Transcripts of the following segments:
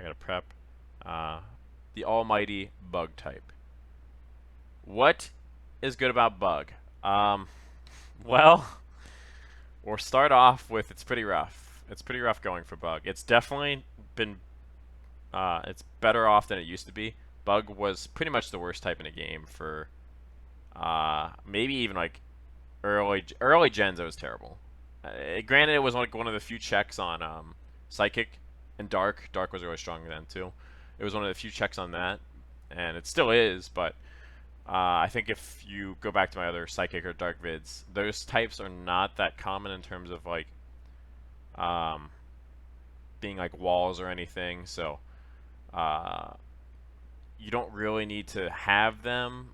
I gotta prep. The almighty bug type. What is good about bug? Um, well, we'll start off with it's pretty rough. It's pretty rough going for bug. It's definitely been it's better off than it used to be. Bug was pretty much the worst type in the game for maybe even like early gens. It was terrible. Granted, it was like one of the few checks on psychic and dark. Dark was really strong then too. It was one of the few checks on that, and it still is. But I think if you go back to my other psychic or dark vids, those types are not that common in terms of like um, being like walls or anything. So uh, you don't really need to have them.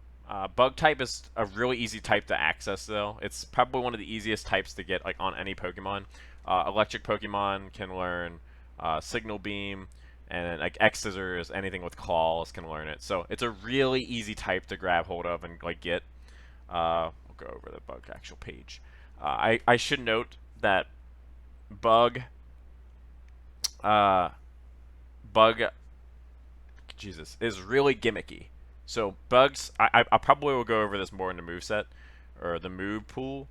Bug type is a really easy type to access, though. It's probably one of the easiest types to get like on any Pokemon. Electric Pokemon can learn Signal Beam, and like X Scissors, anything with claws can learn it. So it's a really easy type to grab hold of and like get. We'll go over the bug actual page. I should note that bug uh, bug Jesus, is really gimmicky. So bugs, I probably will go over this more in the move set or the move pool.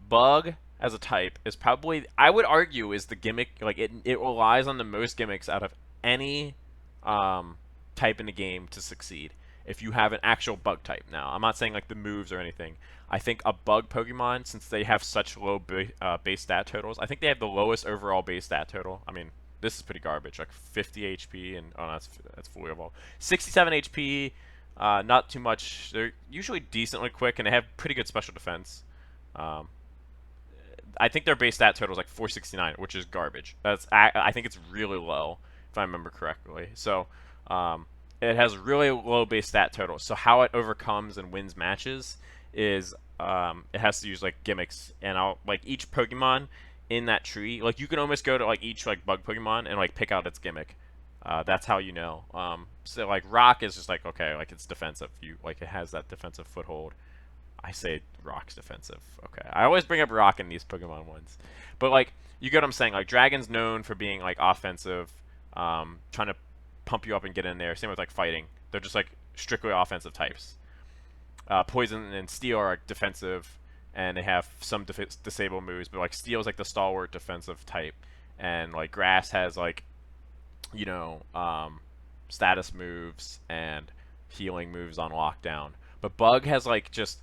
Bug as a type is probably, I would argue, is the gimmick. Like it relies on the most gimmicks out of any type in the game to succeed. If you have an actual bug type, now I'm not saying like the moves or anything. I think a bug Pokemon, since they have such low base stat totals, I think they have the lowest overall base stat total. I mean, this is pretty garbage, like 50 HP and oh, that's fully evolved. 67 HP, not too much. They're usually decently quick and they have pretty good special defense. Um, I think their base stat total is like 469, which is garbage. I think it's really low if I remember correctly. So um, it has really low base stat total. So how it overcomes and wins matches is it has to use like gimmicks, and I'll like each Pokemon in that tree. Like you can almost go to like each like bug Pokemon and like pick out its gimmick. That's how you know. So like Rock is just like okay, like it's defensive. You like it has that defensive foothold. I say Rock's defensive. Okay, I always bring up Rock in these Pokemon ones, but like you get what I'm saying. Like Dragon's known for being like offensive, trying to pump you up and get in there. Same with like fighting. They're just like strictly offensive types. Poison and Steel are like, defensive, and they have some disable moves, but like Steel is like the stalwart defensive type, and like Grass has like you know status moves and healing moves on lockdown. But Bug has like just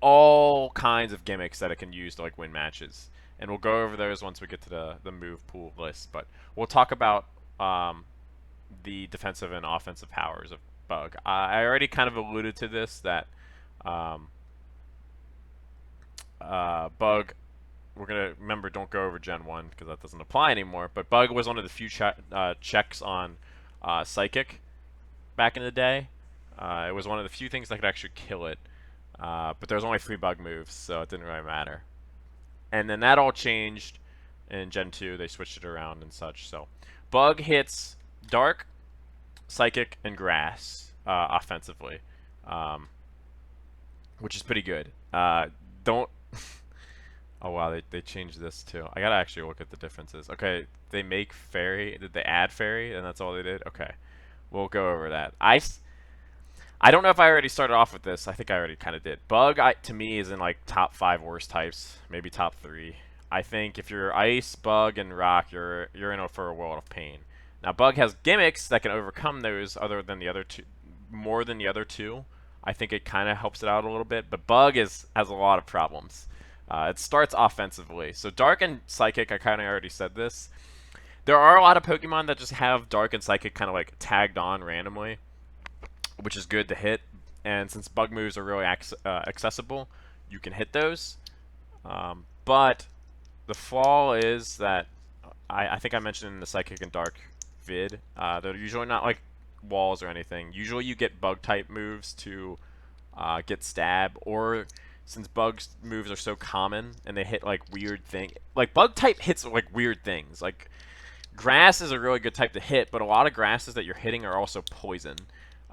all kinds of gimmicks that it can use to like win matches, and we'll go over those once we get to the move pool list. But we'll talk about the defensive and offensive powers of Bug. I already kind of alluded to this that um, Bug. We're gonna remember don't go over Gen 1 because that doesn't apply anymore. But Bug was one of the few checks on Psychic back in the day. It was one of the few things that could actually kill it. But there was only 3 bug moves, so it didn't really matter. And then that all changed in Gen 2. They switched it around and such. So Bug hits Dark, Psychic, and Grass offensively, um, which is pretty good. Don't. Oh wow, they changed this too. I gotta actually look at the differences. Okay, they make Fairy. Did they add Fairy, and that's all they did? Okay, we'll go over that. I don't know if I already started off with this. I think I already kind of did. Bug, to me, is in like top 5 worst types, maybe top 3. I think if you're Ice, Bug, and Rock, you're in for a world of pain. Now, Bug has gimmicks that can overcome those, other than the other two, more than the other two. I think it kind of helps it out a little bit, but Bug has a lot of problems. It starts offensively. So Dark and Psychic, I kind of already said this. There are a lot of Pokemon that just have Dark and Psychic kind of like tagged on randomly, which is good to hit. And since bug moves are really accessible, you can hit those. But the flaw is that I think I mentioned in the Psychic and Dark vid, they're usually not like walls or anything. Usually you get bug type moves to get stab, or since bugs moves are so common and they hit like weird thing, like bug type hits like weird things. Like grass is a really good type to hit, but a lot of grasses that you're hitting are also poison.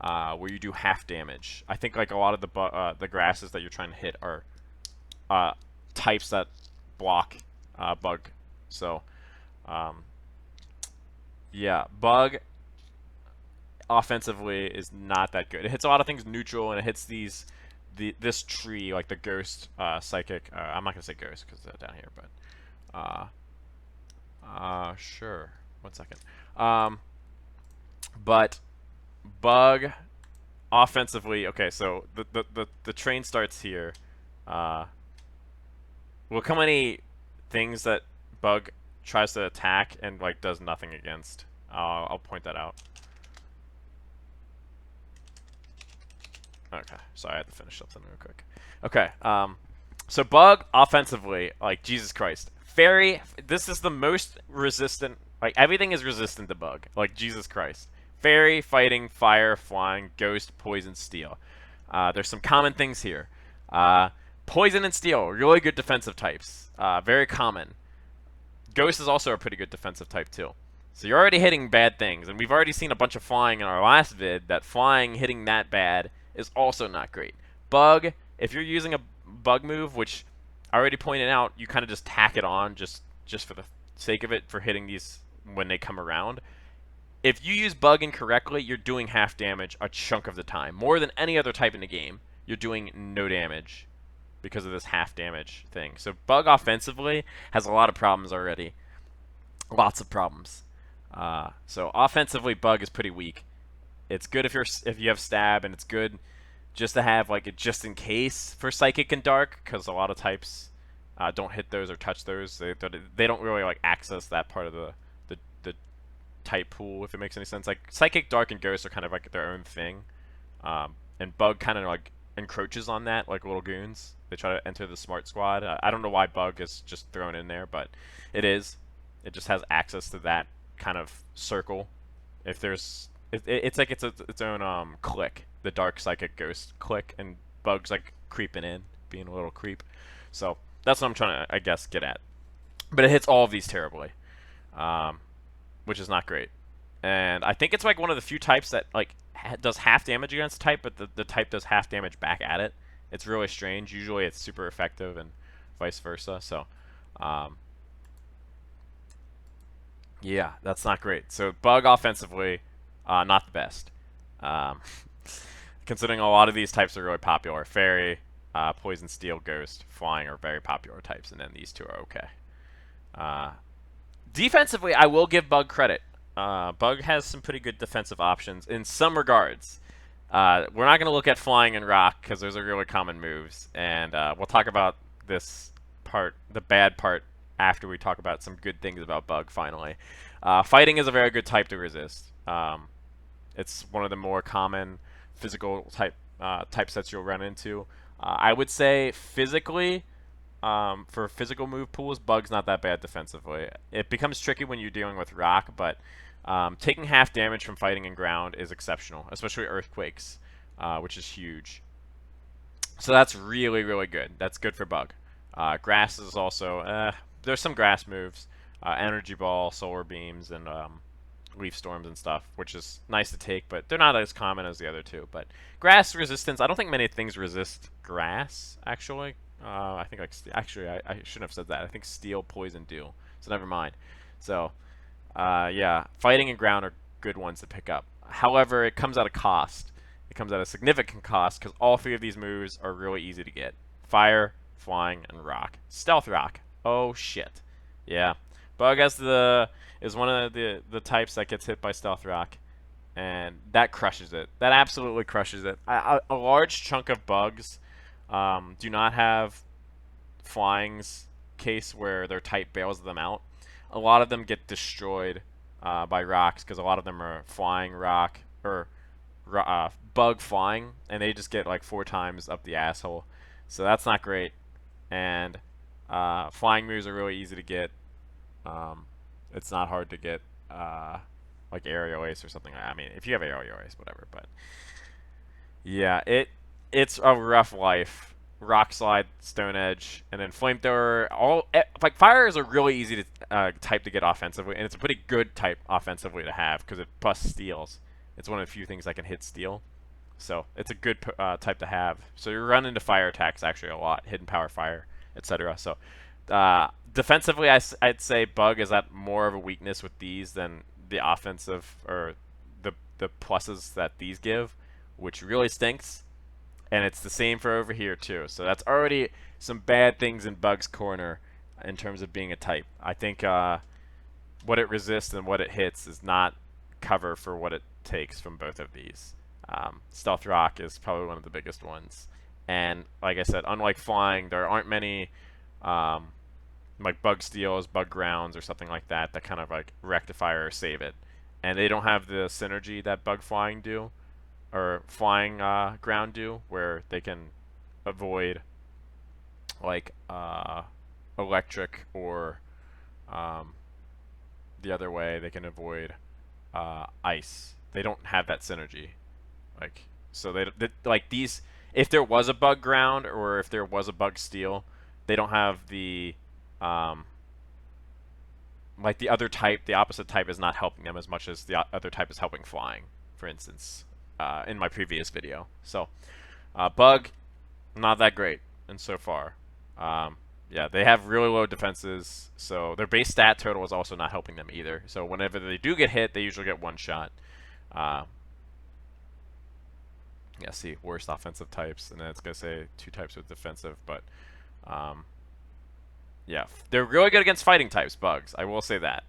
Where you do half damage. I think like a lot of the grasses that you're trying to hit are types that block bug. So yeah, bug. offensively is not that good. It hits a lot of things neutral, and it hits this tree, like the ghost, psychic. I'm not gonna say ghost because they're down here, but sure. 1 second. But bug offensively. Okay, so the train starts here. Look how many things that bug tries to attack and like does nothing against. I'll point that out. Okay, sorry, I had to finish something real quick. Okay, so bug offensively, like Jesus Christ, fairy. This is the most resistant. Like everything is resistant to bug. Like Jesus Christ, fairy, fighting, fire, flying, ghost, poison, steel. There's some common things here. Poison and steel, really good defensive types. Very common. Ghost is also a pretty good defensive type too. So you're already hitting bad things, and we've already seen a bunch of flying in our last vid. That flying hitting that bad is also not great. Bug, if you're using a bug move, which I already pointed out, you kind of just tack it on just for the sake of it for hitting these when they come around. If you use bug incorrectly, you're doing half damage a chunk of the time. More than any other type in the game, you're doing no damage because of this half damage thing. So bug offensively has a lot of problems already. Lots of problems. So offensively, bug is pretty weak. It's good if you have stab, and it's good just to have like a just in case for psychic and dark, because a lot of types don't hit those or touch those. They don't really like access that part of the type pool, if it makes any sense. Like psychic, dark, and ghost are kind of like their own thing, and bug kind of like encroaches on that like little goons. They try to enter the smart squad. I don't know why bug is just thrown in there, but it is. It just has access to that kind of circle. If there's it's like its own clique, the dark psychic ghost clique, and bug's like creeping in, being a little creep. So that's what I'm trying to, I guess, get at. But it hits all of these terribly, which is not great. And I think it's like one of the few types that like does half damage against the type, but the type does half damage back at it. It's really strange. Usually it's super effective, and vice versa. So yeah, that's not great. So bug offensively, not the best. Considering a lot of these types are really popular. Fairy, poison, steel, ghost, flying are very popular types, and then these two are okay. Defensively, I will give bug credit. Bug has some pretty good defensive options in some regards. We're not going to look at flying and rock because those are really common moves, and we'll talk about this part, the bad part, after we talk about some good things about bug finally. Fighting is a very good type to resist. It's one of the more common physical type sets you'll run into. I would say physically, for physical move pools, bug's not that bad defensively. It becomes tricky when you're dealing with rock, but taking half damage from fighting and ground is exceptional, especially earthquakes, which is huge. So that's really, really good. That's good for bug. Grass is also, there's some grass moves, energy ball, solar beams, and leaf storms and stuff, which is nice to take, but they're not as common as the other two. But grass resistance, I don't think many things resist grass, actually. I think like actually I shouldn't have said that. I think steel, poison do. So never mind. So yeah, fighting and ground are good ones to pick up. However, it comes at a cost. It comes at a significant cost because all three of these moves are really easy to get: fire, flying, and rock. Stealth rock. Oh shit. Yeah, bug is one of the types that gets hit by stealth rock, and that crushes it. That absolutely crushes it. A large chunk of bugs do not have flying's case where their type bails them out. A lot of them get destroyed by rocks because a lot of them are flying rock or bug flying, and they just get like 4 times up the asshole. So that's not great. And flying moves are really easy to get. It's not hard to get like aerial ace or something. I mean, if you have aerial ace, whatever. But yeah, it's a rough life. Rock slide, stone edge, and then flamethrower. Like fire is a really easy type to get offensively, and it's a pretty good type offensively to have because it busts steals. It's one of the few things that can hit steel, so it's a good type to have. So you run into fire attacks actually a lot, hidden power fire, etc. So defensively, I'd say bug is at more of a weakness with these than the offensive or the pluses that these give, which really stinks. And it's the same for over here too. So that's already some bad things in Bug's corner in terms of being a type. I think what it resists and what it hits is not cover for what it takes from both of these. Stealth Rock is probably one of the biggest ones. And like I said, unlike flying, there aren't many like bug steals, bug grounds, or something like that that kind of like rectify or save it. And they don't have the synergy that bug flying do, or flying ground do, where they can avoid like electric, or the other way they can avoid ice. They don't have that synergy. Like, so they like these. If there was a bug ground or if there was a bug steel, they don't have the like the other type. The opposite type is not helping them as much as the other type is helping flying, for instance, in my previous video. So bug, not that great, and so far. Yeah, they have really low defenses, so their base stat total is also not helping them either. So whenever they do get hit, they usually get one shot. Yeah, see, worst offensive types, and then it's going to say 2 types with defensive, but yeah, they're really good against fighting types, bugs. I will say that.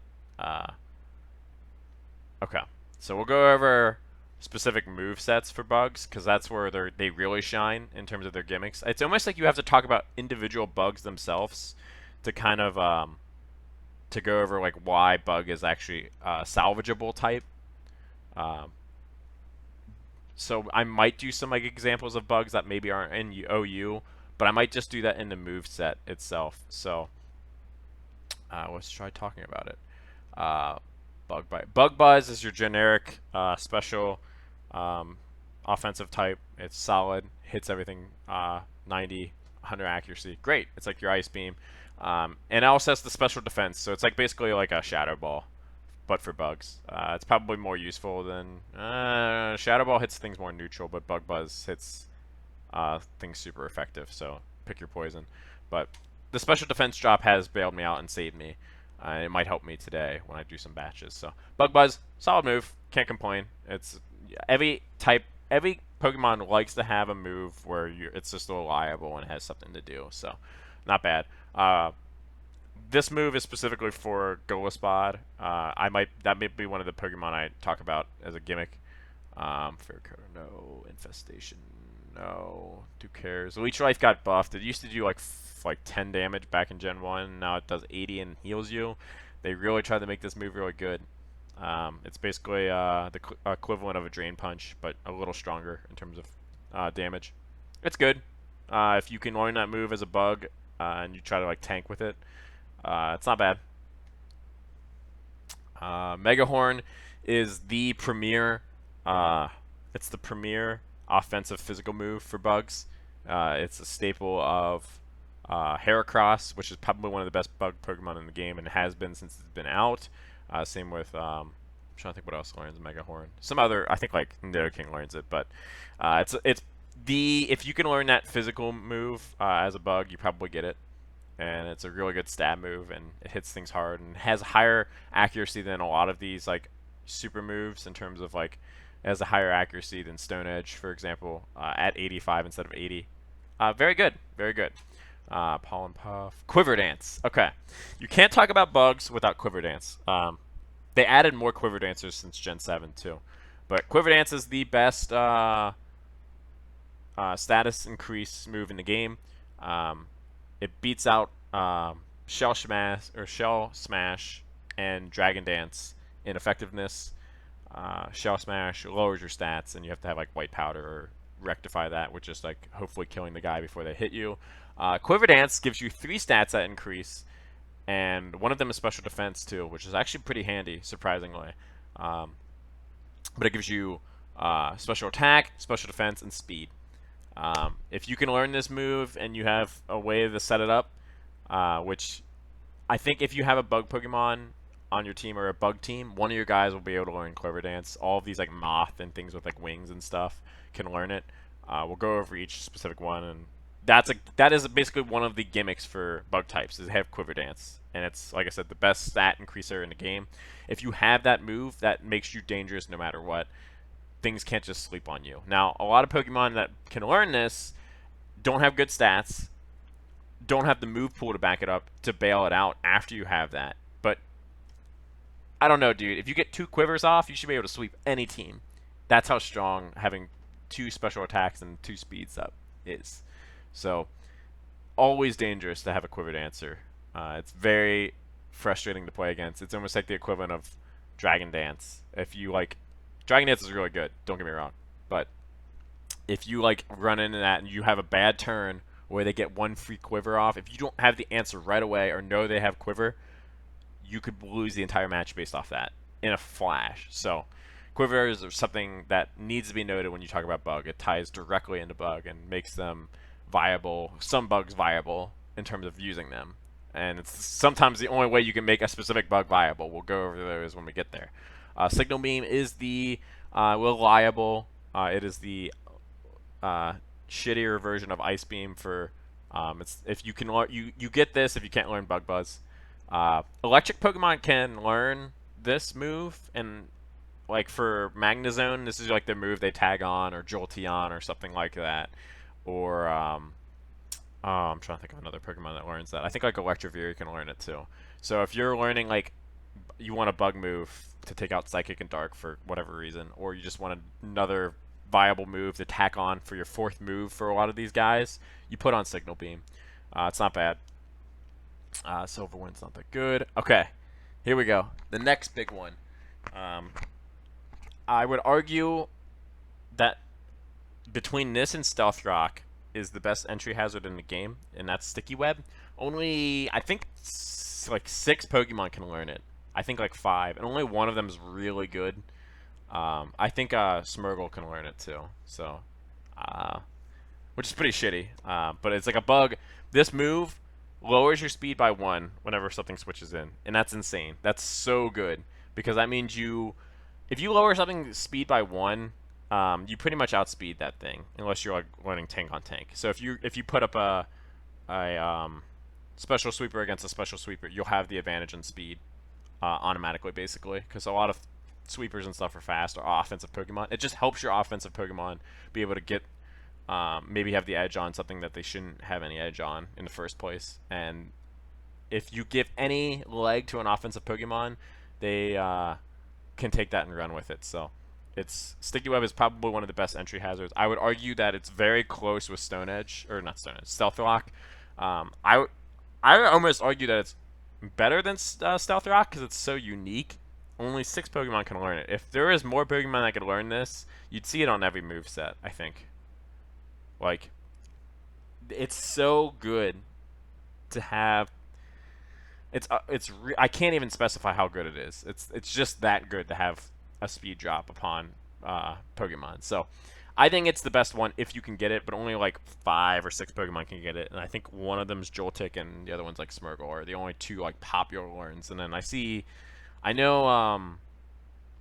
Okay, so we'll go over specific move sets for bugs, because that's where they really shine in terms of their gimmicks. It's almost like you have to talk about individual bugs themselves to kind of to go over like why bug is actually a salvageable type. So I might do some like examples of bugs that maybe aren't in OU, but I might just do that in the move set itself. So let's try talking about it. Bug Bite. Bug Buzz is your generic special offensive type. It's solid, hits everything 90, 100 accuracy. Great. It's like your Ice Beam. And it also has the special defense, so it's like basically like a Shadow Ball, but for bugs. It's probably more useful than Shadow Ball hits things more neutral, but Bug Buzz hits things super effective. So pick your poison. But the special defense drop has bailed me out and saved me. It might help me today when I do some batches. So Bug Buzz, solid move. Can't complain. It's every Pokemon likes to have a move where it's just reliable and has something to do. So not bad. This move is specifically for Goliath. That may be one of the Pokemon I talk about as a gimmick. Ferrocoda, no. Infestation, no. Who cares? Leech Life got buffed. It used to do like 10 damage back in Gen 1. Now it does 80 and heals you. They really tried to make this move really good. It's basically the equivalent of a Drain Punch, but a little stronger in terms of damage. It's good. If you can learn that move as a bug and you try to like tank with it, it's not bad. Megahorn is the premier. It's the premier offensive physical move for bugs. It's a staple of Heracross, which is probably one of the best bug Pokemon in the game, and has been since it's been out. Same with I'm trying to think what else learns Megahorn. Some other, I think like Nidoking learns it, but it's the if you can learn that physical move as a bug, you probably get it. And it's a really good stab move, and it hits things hard, and has higher accuracy than a lot of these like super moves in terms of like it has a higher accuracy than Stone Edge, for example, at 85 instead of 80. Very good, very good. Pollen Puff, Quiver Dance. Okay, you can't talk about bugs without Quiver Dance. They added more Quiver Dancers since Gen 7 too, but Quiver Dance is the best status increase move in the game. It beats out Shell Smash and Dragon Dance in effectiveness. Shell Smash lowers your stats, and you have to have like White Powder or rectify that, which is like hopefully killing the guy before they hit you. Quiver Dance gives you 3 stats that increase, and one of them is special defense too, which is actually pretty handy, surprisingly. But it gives you special attack, special defense, and speed. If you can learn this move and you have a way to set it up, which I think if you have a bug Pokemon on your team or a bug team, one of your guys will be able to learn Quiver Dance. All of these like Moth and things with like wings and stuff can learn it. We'll go over each specific one and that is basically one of the gimmicks for bug types is have Quiver Dance, and it's like I said, the best stat increaser in the game. If you have that move, that makes you dangerous no matter what. Things can't just sleep on you. Now, a lot of Pokemon that can learn this don't have good stats, don't have the move pool to back it up to bail it out after you have that. But I don't know, dude. If you get 2 quivers off, you should be able to sweep any team. That's how strong having 2 special attacks and 2 speeds up is. So always dangerous to have a quiver dancer. It's very frustrating to play against. It's almost like the equivalent of Dragon Dance. If you like, Dragon Dance is really good. Don't get me wrong, but if you like run into that and you have a bad turn where they get 1 free quiver off, if you don't have the answer right away or know they have quiver, you could lose the entire match based off that in a flash. So quivers are something that needs to be noted when you talk about bug. It ties directly into bug and makes them viable, some bugs viable in terms of using them. And it's sometimes the only way you can make a specific bug viable. We'll go over those when we get there. Signal Beam is the reliable. It is the shittier version of Ice Beam for it's if you can you get this if you can't learn Bug Buzz. Electric Pokemon can learn this move, and like for Magnezone, this is like the move they tag on, or Jolteon, or something like that. Or oh, I'm trying to think of another Pokemon that learns that. I think like Electroview can learn it too. So if you're learning like you want a bug move to take out Psychic and Dark for whatever reason, or you just want another viable move to tack on for your 4th move for a lot of these guys, you put on Signal Beam. It's not bad. Silver Wind's not that good. Okay, here we go. The next big one. I would argue that between this and Stealth Rock is the best entry hazard in the game, and that's Sticky Web. Only, I think, like 6 Pokemon can learn it. I think like 5, and only one of them is really good. I think Smeargle can learn it too, so, which is pretty shitty. But it's like a bug. This move lowers your speed by 1 whenever something switches in, and that's insane. That's so good because that means if you lower something's speed by 1, you pretty much outspeed that thing unless you're like learning tank on tank. So if you put up a special sweeper against a special sweeper, you'll have the advantage in speed automatically, basically, because a lot of sweepers and stuff are fast or offensive Pokemon. It just helps your offensive Pokemon be able to get maybe have the edge on something that they shouldn't have any edge on in the first place. And if you give any leg to an offensive Pokemon, they can take that and run with it. So Sticky Web is probably one of the best entry hazards. I would argue that it's very close with Stone Edge, or not Stone Edge, Stealth Rock. I would almost argue that it's better than Stealth Rock because it's so unique. Only 6 Pokemon can learn it. If there is more Pokemon that could learn this, you'd see it on every move set, I think. Like, it's so good to have. I can't even specify how good it is. It's just that good to have a speed drop upon Pokemon. So I think it's the best one if you can get it, but only like 5 or 6 Pokemon can get it. And I think one of them is Joltik and the other one's like Smeargle, are the only 2 like popular learns. And then I know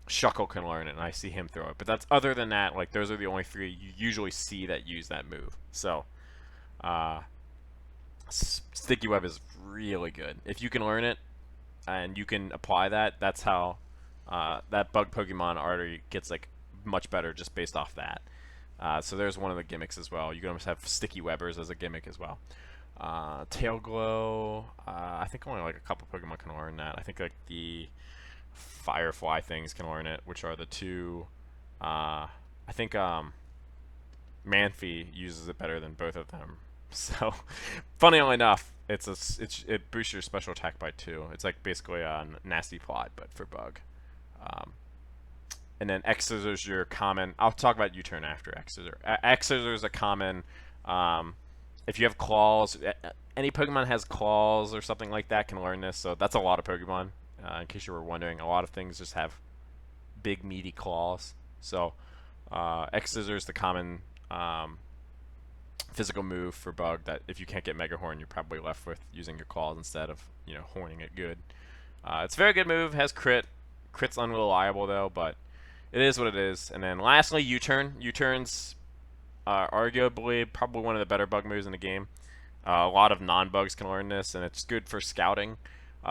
Shuckle can learn it, and I see him throw it. But that's other than that, like those are the only 3 you usually see that use that move. So Sticky Web is really good. If you can learn it and you can apply that, that's how that bug Pokemon already gets like much better just based off that. So there's one of the gimmicks as well. You can almost have Sticky Webbers as a gimmick as well. Tail Glow, I think only like a couple Pokemon can learn that. I think like the Firefly things can learn it, which are the 2. I think Manphy uses it better than both of them. So, funnily enough, it boosts your special attack by 2. It's like basically a nasty plot, but for bug. And then X Scissors, your common. I'll talk about U-turn after X Scissors. X Scissors is a common. If you have claws, any Pokemon has claws or something like that can learn this. So that's a lot of Pokemon. In case you were wondering, a lot of things just have big meaty claws. So X Scissors, the common physical move for bug that if you can't get Mega Horn, you're probably left with using your claws instead of horning it good. It's a very good move. Has crit. Crit's unreliable though, but it is what it is. And then lastly, U-turn. U-turns Arguably, probably one of the better bug moves in the game. A lot of non-bugs can learn this, and it's good for scouting.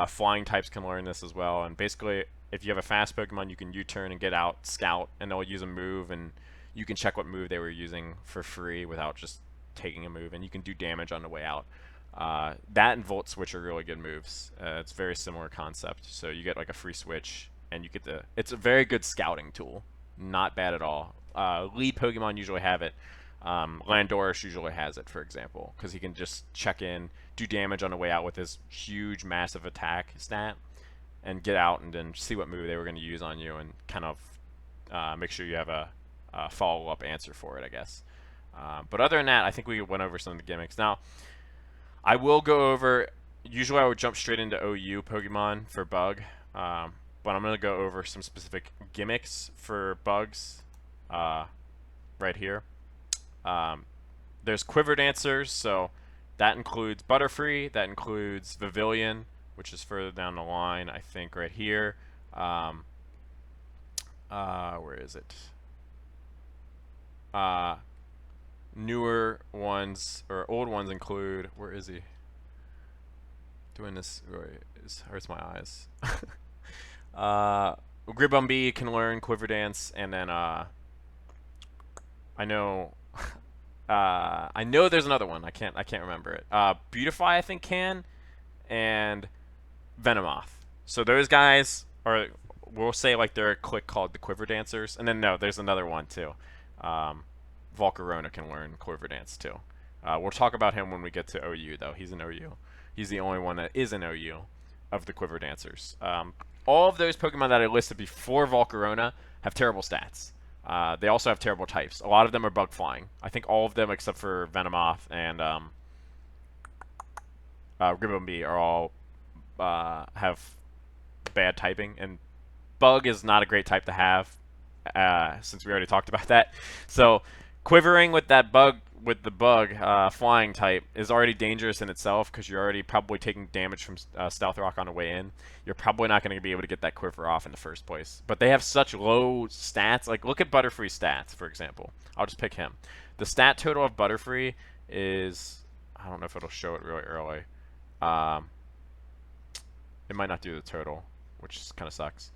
Flying types can learn this as well, and basically, if you have a fast Pokemon, you can U-turn and get out, scout, and they'll use a move, and you can check what move they were using for free without just taking a move, and you can do damage on the way out. That and Volt Switch are really good moves. It's a very similar concept. So you get like a free switch, and you get the. It's a very good scouting tool. Not bad at all. Lead Pokemon usually have it. Landorus usually has it, for example, because he can just check in, do damage on the way out with his huge, massive attack stat, and get out and then see what move they were going to use on you, and kind of make sure you have a follow-up answer for it, I guess. But other than that, I think we went over some of the gimmicks. Now, I will go over. Usually, I would jump straight into OU Pokemon for bug, but I'm going to go over some specific gimmicks for bugs right here. There's Quiver Dancers, so that includes Butterfree, that includes Vivillon, which is further down the line, I think, right here. Where is it? Newer ones, or old ones include, where is he? Doing this hurts my eyes. Gribbumby can learn Quiver Dance, and then I know there's another one. I can't remember it. Beautifly, I think, can, and Venomoth. So those guys are, we'll say, like, they're a clique called the Quiver Dancers, and then no, there's another one too. Volcarona can learn Quiver Dance too. We'll talk about him when we get to OU, though. He's an OU. He's the only one that is an OU of the Quiver Dancers. All of those Pokemon that I listed before Volcarona have terrible stats. They also have terrible types. A lot of them are bug flying. I think all of them except for Venomoth and Ribombee are all have bad typing, and bug is not a great type to have, since we already talked about that. So quivering with that bug, with the bug flying type, is already dangerous in itself, because you're already probably taking damage from Stealth Rock on the way in. You're probably not going to be able to get that quiver off in the first place. But they have such low stats. Like, look at Butterfree stats, for example. I'll just pick him. The stat total of Butterfree is, I don't know if it'll show it really early. It might not do the total, which kind of sucks.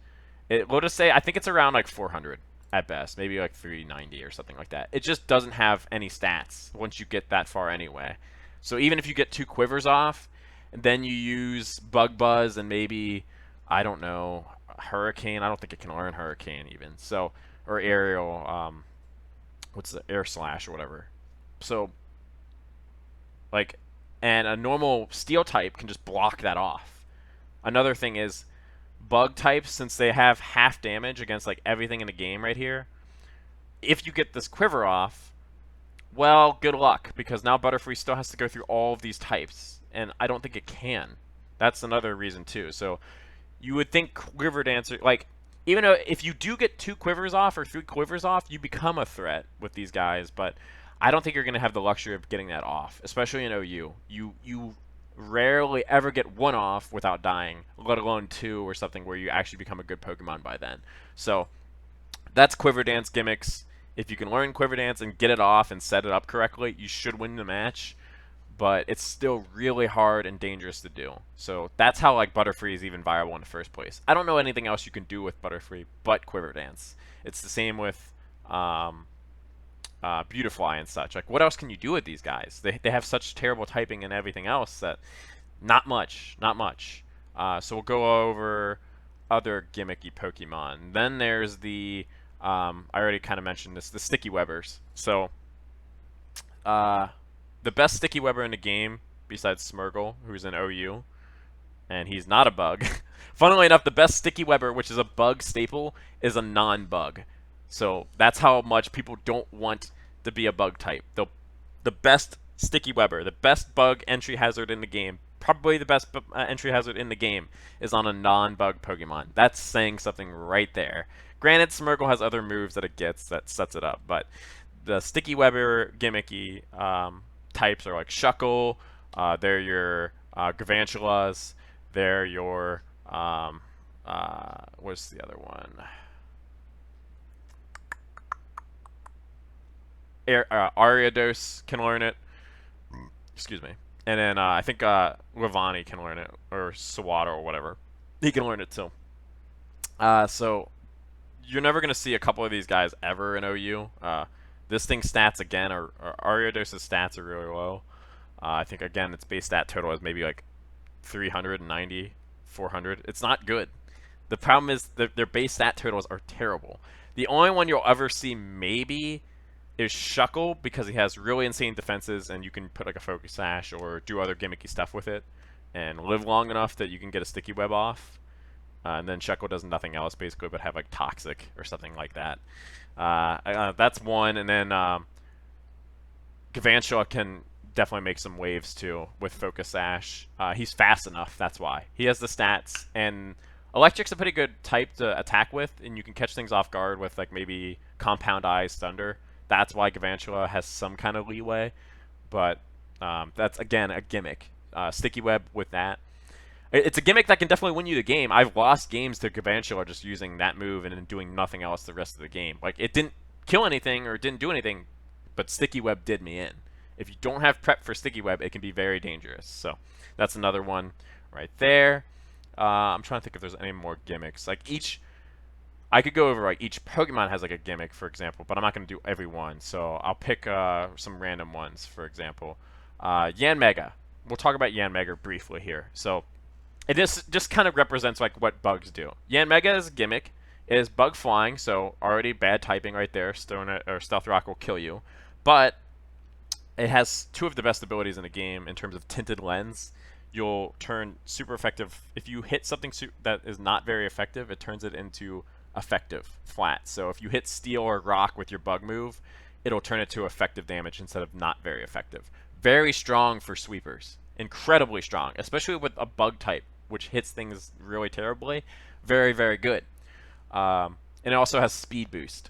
We'll just say, I think it's around like 400 at best, maybe like 390 or something like that. It just doesn't have any stats once you get that far anyway. So even if you get 2 quivers off, and then you use Bug Buzz and maybe, I don't know, Hurricane. I don't think it can learn Hurricane even. So, or Aerial, what's the Air Slash or whatever. So, like, and a normal Steel type can just block that off. Another thing is, bug types, since they have half damage against like everything in the game right here, if you get this quiver off, well, good luck, because now Butterfree still has to go through all of these types, and I don't think it can. That's another reason too. So you would think Quiver Dancer, like, even though if you do get 2 quivers off or 3 quivers off, you become a threat with these guys, but I don't think you're going to have the luxury of getting that off, especially in OU. You rarely ever get 1 off without dying, let alone 2 or something where you actually become a good Pokemon by then. So that's Quiver Dance gimmicks. If you can learn Quiver Dance and get it off and set it up correctly, you should win the match. But it's still really hard and dangerous to do. So that's how, like, Butterfree is even viable in the first place. I don't know anything else you can do with Butterfree but Quiver Dance. It's the same with Beautifly and such. Like, what else can you do with these guys? They have such terrible typing and everything else that not much. So we'll go over other gimmicky Pokemon. Then there's the I already kind of mentioned this, the Sticky Webbers. So the best Sticky Webber in the game, besides Smeargle, who's an OU, and he's not a bug. Funnily enough, the best Sticky Webber, which is a bug staple, is a non-bug. So that's how much people don't want to be a bug type. The best Sticky Webber, the best bug entry hazard in the game, probably the best entry hazard in the game, is on a non-bug Pokemon. That's saying something right there. Granted, Smeargle has other moves that it gets that sets it up, but the Sticky Webber gimmicky types are like Shuckle, they're your Gavantulas, they're your, what's the other one? Ariados can learn it. Excuse me. And then I think Lavani can learn it, or Sawada or whatever. He can learn it too. So you're never going to see a couple of these guys ever in OU. This thing's stats again, or Ariados' stats are really low. I think again its base stat total is maybe like 390, 400. It's not good. The problem is their base stat totals are terrible. The only one you'll ever see maybe is Shuckle because he has really insane defenses and you can put like a focus sash or do other gimmicky stuff with it and live long enough that you can get a sticky web off. And then Shuckle does nothing else basically but have like Toxic or something like that. That's one. And then Galvantula can definitely make some waves too with Focus Sash. He's fast enough, that's why. He has the stats, and Electric's a pretty good type to attack with, and you can catch things off guard with like maybe Compound Eyes, Thunder. That's why Galvantula has some kind of leeway, but that's again a gimmick. Sticky Web with that. It's a gimmick that can definitely win you the game. I've lost games to Galvantula just using that move and then doing nothing else the rest of the game. Like, it didn't kill anything or it didn't do anything, but Sticky Web did me in. If you don't have prep for Sticky Web, it can be very dangerous. So that's another one right there. I'm trying to think if there's any more gimmicks. Like I could go over like each Pokemon has like a gimmick, for example, but I'm not going to do every one. So I'll pick some random ones, for example. Yanmega. We'll talk about Yanmega briefly here. So it just kind of represents like what bugs do. Yanmega is a gimmick. It is bug flying, so already bad typing right there. Stealth Rock will kill you. But it has two of the best abilities in the game in terms of Tinted Lens. You'll turn super effective. If you hit something that is not very effective, it turns it into effective flat. So if you hit Steel or Rock with your bug move, it'll turn it to effective damage instead of not very effective. Very strong for sweepers. Incredibly strong, especially with a bug type, which hits things really terribly. Very, very good. And it also has speed boost.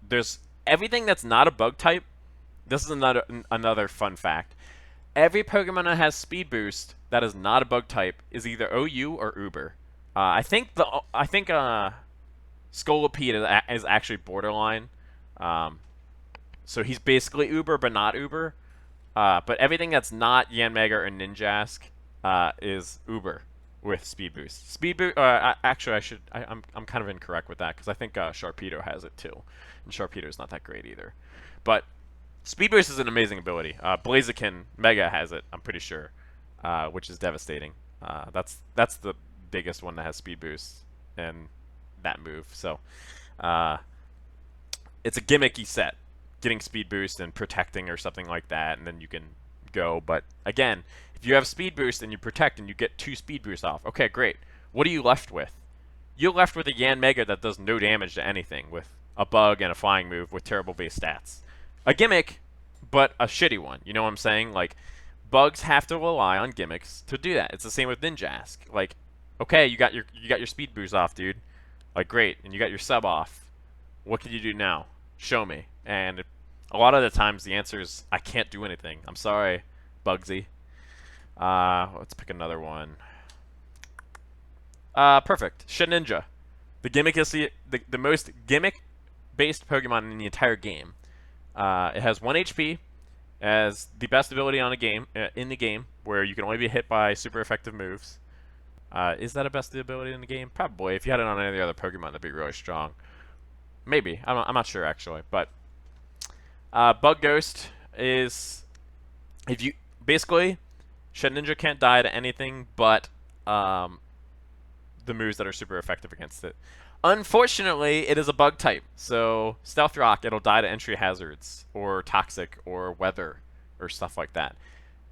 There's everything that's not a bug type. This is another fun fact. Every Pokemon that has speed boost that is not a bug type is either OU or Uber. I think Scolipede is actually borderline. So he's basically Uber but not Uber. But everything that's not Yanmega or Ninjask is Uber with speed boost. Speed boost. Actually, I'm kind of incorrect with that because I think Sharpedo has it too, and Sharpedo's not that great either. But speed boost is an amazing ability. Blaziken Mega has it, I'm pretty sure, which is devastating. That's the biggest one that has speed boost and that move. So it's a gimmicky set, getting speed boost and protecting or something like that, and then you can go. But again, if you have speed boost and you protect and you get 2 speed boosts off, okay, great. What are you left with? You're left with a Yanmega that does no damage to anything with a bug and a flying move with terrible base stats. A gimmick, but a shitty one. You know what I'm saying? Like, bugs have to rely on gimmicks to do that. It's the same with Ninjask. Like, okay, you got your speed boost off, dude. Like, great, and you got your sub off. What can you do now? Show me. And a lot of the times the answer is I can't do anything. I'm sorry, Bugsy. Let's pick another one. Perfect. Shedinja. The gimmick is the most gimmick-based Pokemon in the entire game. It has 1 HP, as the best ability on in the game, where you can only be hit by super effective moves. Is that a best ability in the game? Probably. If you had it on any of the other Pokemon, that'd be really strong. Maybe. I'm not sure, actually. But Bug Ghost is... if you basically, Shedinja can't die to anything but the moves that are super effective against it. Unfortunately, it is a bug type, so Stealth Rock, it'll die to entry hazards, or Toxic, or Weather, or stuff like that.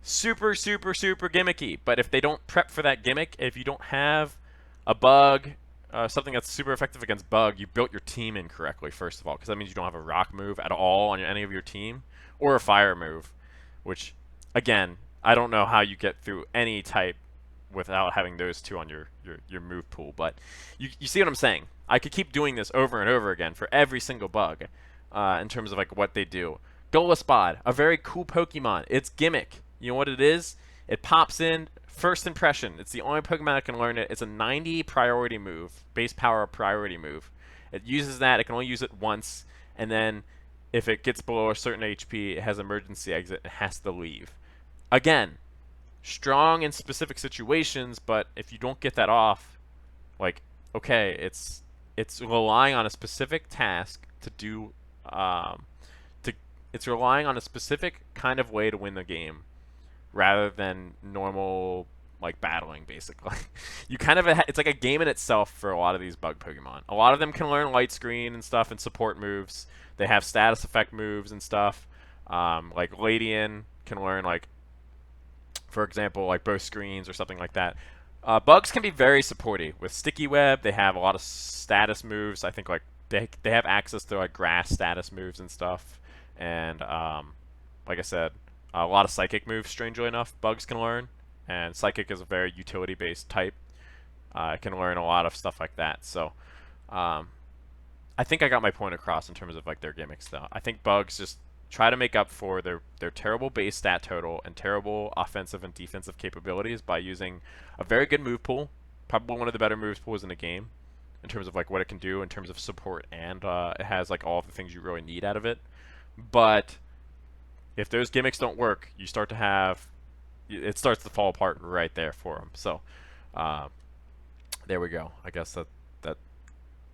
Super, super, super gimmicky, but if they don't prep for that gimmick, if you don't have a bug, something that's super effective against bug, you built your team incorrectly, first of all, because that means you don't have a rock move at all on any of your team, or a fire move, which, again, I don't know how you get through any type without having those two on your move pool, but you see what I'm saying. I could keep doing this over and over again for every single bug in terms of like what they do. Golespod, a very cool Pokemon. It's gimmick. You know what it is? It pops in first impression. It's the only Pokemon that can learn it. It's a 90 priority move, base power priority move. It uses that. It can only use it once, and then if it gets below a certain HP, it has emergency exit and has to leave. Again, strong in specific situations, but if you don't get that off, like, okay, it's relying on a specific task to do, to it's relying on a specific kind of way to win the game, rather than normal like battling. Basically, you kind of it's like a game in itself for a lot of these bug Pokemon. A lot of them can learn Light Screen and stuff and support moves. They have status effect moves and stuff. Like Ladian can learn, like, for example, like both screens or something like that. Bugs can be very supporty with Sticky Web. They have a lot of status moves. I think like they have access to like grass status moves and stuff. And like I said, a lot of psychic moves. Strangely enough, Bugs can learn. And psychic is a very utility-based type. It can learn a lot of stuff like that. So I think I got my point across in terms of like their gimmicks, though. I think Bugs just try to make up for their terrible base stat total and terrible offensive and defensive capabilities by using a very good move pool, probably one of the better move pools in the game in terms of like what it can do in terms of support, and it has like all of the things you really need out of it. But if those gimmicks don't work, you start to have it starts to fall apart right there for them. So there we go. I guess that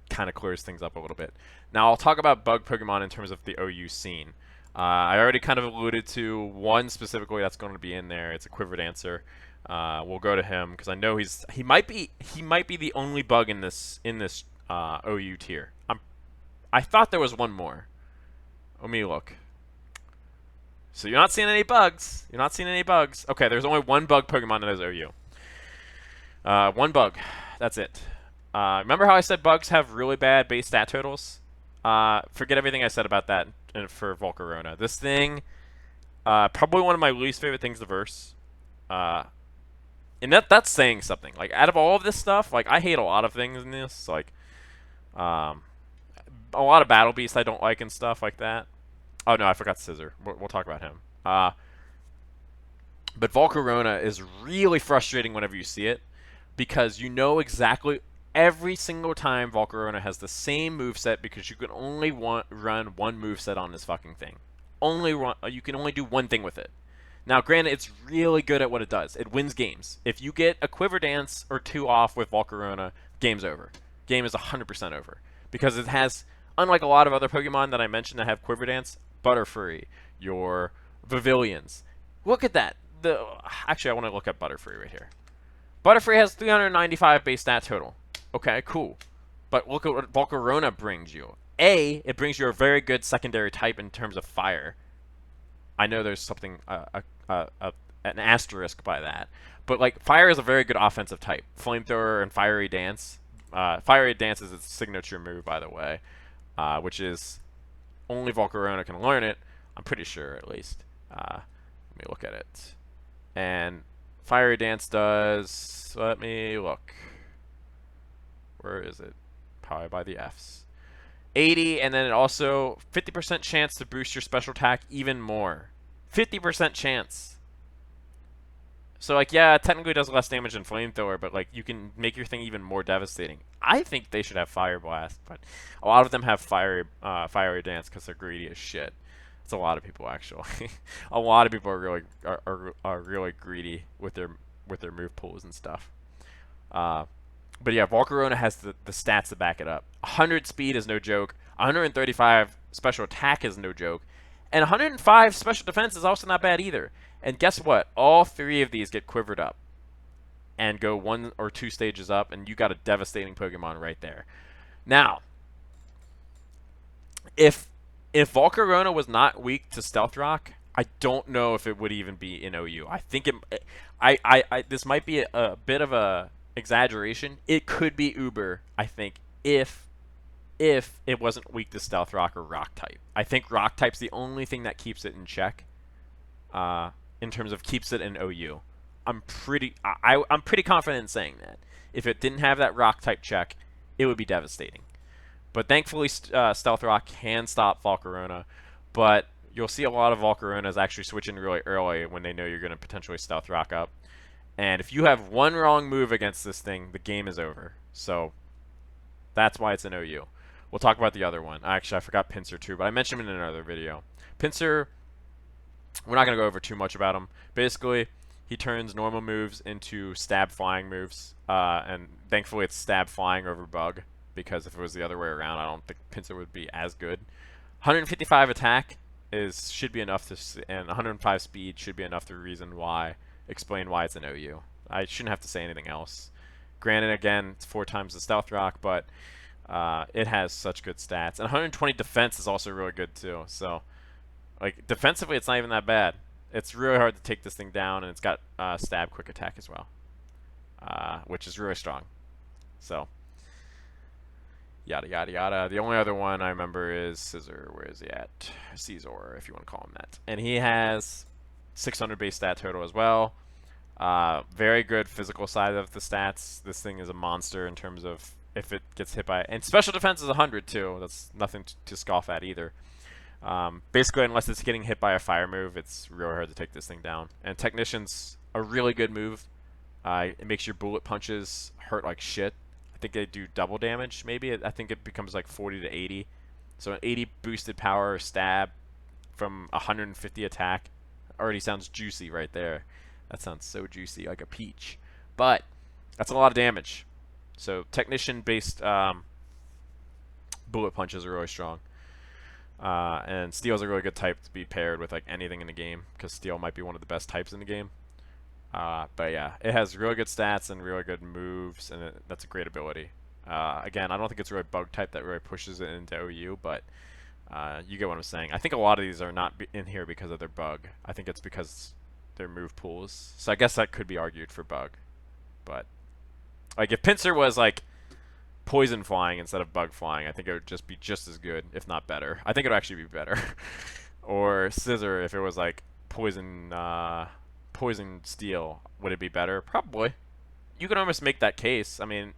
kind of clears things up a little bit. Now I'll talk about bug Pokemon in terms of the OU scene. I already kind of alluded to one specifically that's going to be in there. It's a Quiver Dancer. We'll go to him because I know he might be the only bug in this OU tier. I thought there was one more. Let me look. So you're not seeing any bugs. You're not seeing any bugs. Okay, there's only one bug Pokemon that is OU. One bug. That's it. Remember how I said bugs have really bad base stat totals? Forget everything I said about that for Volcarona. This thing, probably one of my least favorite things to verse. And that's saying something. Like, out of all of this stuff, like, I hate a lot of things in this. Like, a lot of Battle Beasts I don't like and stuff like that. Oh, no, I forgot Scissor. We'll talk about him. But Volcarona is really frustrating whenever you see it, because you know exactly every single time Volcarona has the same moveset, because you can only run one moveset on this fucking thing. You can only do one thing with it. Now, granted, it's really good at what it does. It wins games. If you get a Quiver Dance or two off with Volcarona, game's over. Game is 100% over. Because it has, unlike a lot of other Pokemon that I mentioned that have Quiver Dance, Butterfree, your Pavilions. Look at that. Actually, I want to look at Butterfree right here. Butterfree has 395 base stat total. Okay, cool. But look at what Volcarona brings you. It brings you a very good secondary type in terms of fire. I know there's something, an asterisk by that. But, like, fire is a very good offensive type. Flamethrower and Fiery Dance. Fiery Dance is its signature move, by the way, which is only Volcarona can learn it. I'm pretty sure, at least. Let me look at it. And Fiery Dance does... Let me look. Where is it? Probably by the Fs. 80, and then it also 50% chance to boost your special attack even more. 50% chance. So, like, yeah, it technically does less damage than Flamethrower, but, like, you can make your thing even more devastating. I think they should have Fire Blast, but a lot of them have Fiery Dance because they're greedy as shit. It's a lot of people, actually. A lot of people are really greedy with their move pools and stuff. But yeah, Volcarona has the stats to back it up. 100 speed is no joke. 135 special attack is no joke. And 105 special defense is also not bad either. And guess what? All three of these get quivered up and go 1 or 2 stages up, and you got a devastating Pokemon right there. Now, if Volcarona was not weak to Stealth Rock, I don't know if it would even be in OU. I think this might be a bit of a exaggeration. It could be Uber, I think, if it wasn't weak to Stealth Rock or Rock type. I think Rock type's the only thing that keeps it in check, in terms of keeps it in OU. I'm pretty confident in saying that. If it didn't have that Rock type check, it would be devastating. But thankfully, Stealth Rock can stop Volcarona. But you'll see a lot of Volcaronas actually switch in really early when they know you're going to potentially Stealth Rock up. And if you have one wrong move against this thing, the game is over. So that's why it's an OU. We'll talk about the other one. Actually, I forgot Pinsir too, but I mentioned him in another video. Pinsir, we're not going to go over too much about him. Basically, he turns normal moves into stab flying moves, and thankfully it's stab flying over bug, because if it was the other way around, I don't think Pinsir would be as good. 155 attack should be enough and 105 speed should be enough to explain why it's an OU. I shouldn't have to say anything else. Granted, again, it's 4 times the Stealth Rock, but it has such good stats. And 120 defense is also really good too. So, like, defensively, it's not even that bad. It's really hard to take this thing down, and it's got stab quick attack as well, which is really strong. So, yada yada yada. The only other one I remember is Scizor. Where is he at? Caesar, if you want to call him that. And he has 600 base stat total as well. Very good physical side of the stats. This thing is a monster in terms of if it gets hit by... And special defense is 100 too. That's nothing to scoff at either. Basically, unless it's getting hit by a fire move, it's really hard to take this thing down. And Technician's a really good move. It makes your bullet punches hurt like shit. I think they do double damage, maybe. I think it becomes like 40 to 80. So an 80 boosted power stab from 150 attack already sounds juicy right there. That sounds so juicy, like a peach. But that's a lot of damage. So Technician-based bullet punches are really strong. And Steel's a really good type to be paired with like anything in the game, because Steel might be one of the best types in the game. But yeah, it has really good stats and really good moves, and that's a great ability. Again, I don't think it's really bug type that really pushes it into OU, but you get what I'm saying. I think a lot of these are not in here because of their bug. I think it's because their move pools. So I guess that could be argued for bug. But like if Pinsir was like poison flying instead of bug flying, I think it would just be just as good, if not better. I think it would actually be better. Or Scizor, if it was like poison steel, would it be better? Probably. You can almost make that case. I mean,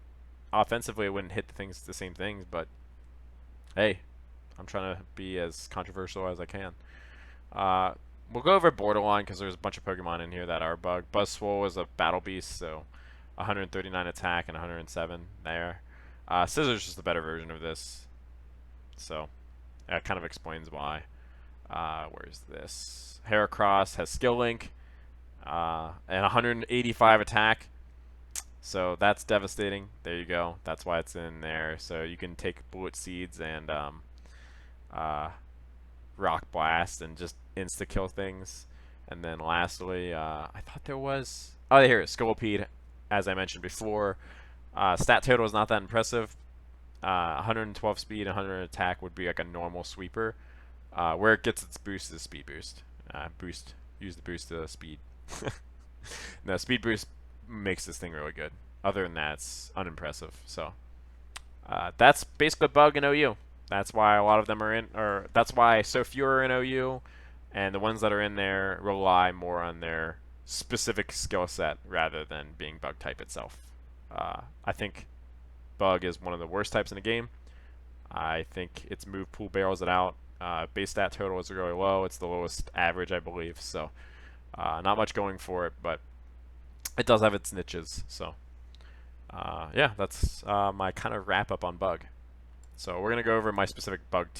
offensively it wouldn't hit the same things, but hey, I'm trying to be as controversial as I can. We'll go over Borderline because there's a bunch of Pokemon in here that are bug. Buzzwole is a battle beast, so 139 attack and 107 there. Scizor's just a better version of this, so that kind of explains why. Where's this? Heracross has Skill Link and 185 attack, so that's devastating. There you go. That's why it's in there. So you can take Bullet Seeds and Rock Blast and just insta-kill things. And then lastly, I thought there was... Oh, here, Scolipede, as I mentioned before. Stat total is not that impressive. 112 speed, 100 attack would be like a normal sweeper. Where it gets its boost is speed boost. Use the boost to speed. No, speed boost makes this thing really good. Other than that, it's unimpressive. So that's basically a bug in OU. That's why a lot of them are in, or that's why so few are in OU, and the ones that are in there rely more on their specific skill set rather than being bug type itself. I think bug is one of the worst types in the game. I think its move pool barrels it out. Base stat total is really low. It's the lowest average, I believe. So not much going for it, but it does have its niches. So yeah, that's my kind of wrap up on bug. So we're going to go over my specific bug team.